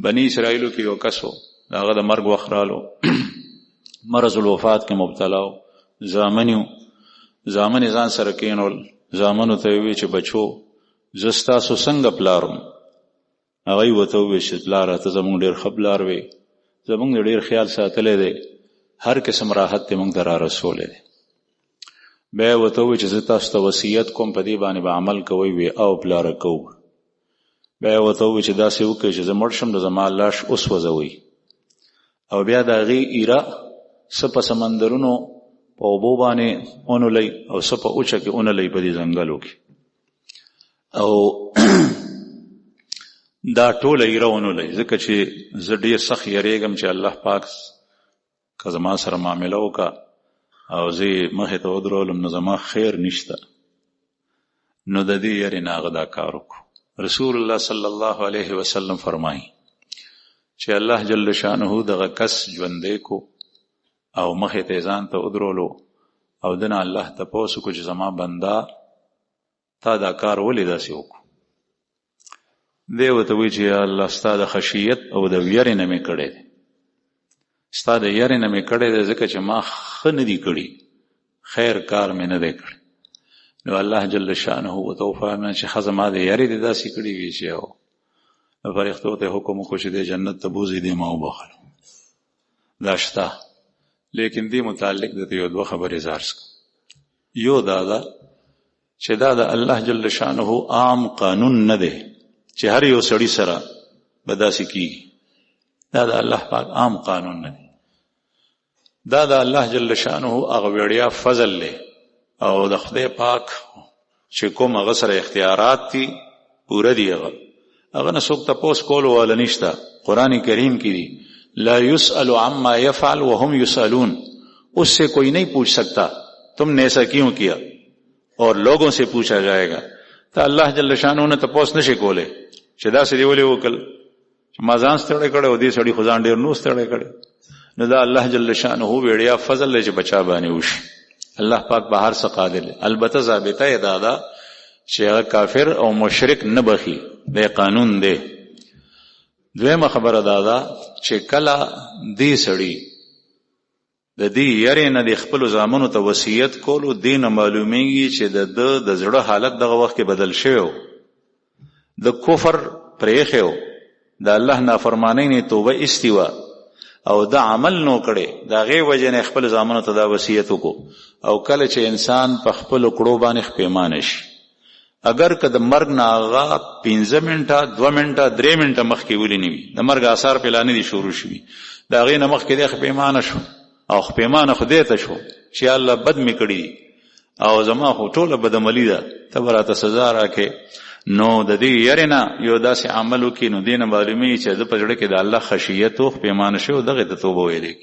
بنی اسرائیلو کې یو کس و، هغه د مرګ وخت رالو، مرض الوفات کې مبتلا و، زامن ځان سره کېنول، زامنو ته وی چې بچو زه ستاسو څنګه پلارم؟ هغه یې ورته وویل چې پلاره ته زموږ ډېر ښه پلار وې، زموږ ډېر خیال ساتلی دی، هر قسم راحت ته موږ ته را رسولی دی. بیا یې ورته وویل چې زه تاسو ته وصیت کوم، په دې باندې به عمل کوئ؟ وی او پلاره کوو. بیا یې ورته وویل چې داسې وکړئ چې زه مړ شم، د زما لاش اوس وځوئ، او بیا د هغې ایره څه په سمندرونو په اوبو باندې اونولئ او څه په اوچه کې اونولئ په دې ځنګلو کې، او دا ټوله ایره ونولئ، ځکه چې زه ډېر سخت یریږم چې الله پاک که زما سره معامله وکړه او زه یې مخې ته ودرولم نو زما خیر نشته. نو د دې یرې نه هغه دا کار وکړو. رسول الله صلی الله علیه وسلم فرمایي چې الله جل شانه دغه کس ژوندی کو او مخې ته ځان ته ودرولو، او دنه الله تپوس وکړو چې زما بنده تا دا کار ولې داسې وکړو؟ دی ورته وایي چې یا الله ستا د خشیت او د ویرې نه مې کړی دی، ستا د یرې نه مې کړی دی، ځکه چې ما ښه نه دي کړي، خیر کار مې نه دی کړی. نو الله جل شانه ورته وفرمایل چې ښه زما د یرې دې داسې کړي وي چې نو فرښتو ته حکم وکړو چې دې جنت ته بوځي، دې ما وبخلو. دا شته، لیکن دې متعلق درته یو دوه خبرې زار شم. یو دا ده چې دا د الله جل شانه عام قانون نه دی چې هر یو سړی سره به داسې کېږي، دا د الله پاک عام قانون نه دی، دا د الله جل شانه هغه وړیا فضل دی، او د خدای پاک چې کوم هغه سره اختیارات دي پوره دي، هغه نه څوک تپوس کولو والا نشته. قرآن کریم کی دی لا یسأل عما یفعل وهم یسألون، اس سے کوئی نہیں پوچھ سکتا تم نے ایسا کیوں کیا، اور لوگوں سے پوچھا جائے گا. تا الله جل شانه نه تپوس نشي کوله چې دا سړي ولې وکړ، چې ما ځان ستړی کړی او دې سړي خو ځان ډېر نو ستړی کړی. نو دا الله جل شانه وړیا فضل دی چې بچا باندې وشي. الله پاک به هر څه قادر دی. البته ضابطه یې دا ده چې هغه کافر او مشرک نه بخي، دا قانون دی. دویمه خبره دا ده چې کله دې سړي د دې یاري نه د خپل زامنو ته وصیت کولو، دین معلومیږي چې د زړه حالت دغه وخت کې بدل شوی، د کفر پرېښیو، د الله نافرمانی نه توبه استوا او د عمل نو کړي، د هغې وجې نه خپل زامنو ته دا وصیت وکړو. او کله چې انسان په خپلو کړو باندې پښیمانه شي، اگر که د مرګ نه هغه 15 منټه 2 منټه 3 منټه مخکې ولې نه وي، د مرګ آثار پهلا نه دي شروع شوي، د هغې نه مخکې دی پښیمانه شو او پښیمانه خدای ته شو چې الله بد مې کړي او زما خو ټوله بدعملي ده، ته به راته سزا راکې. نو د دې یارې نه یو داسې عمل وکړي، نو دې نه معلومېږي چې د په زړه کې د الله خشیت او پښیمانه شو، دغې ته توبه ویلی.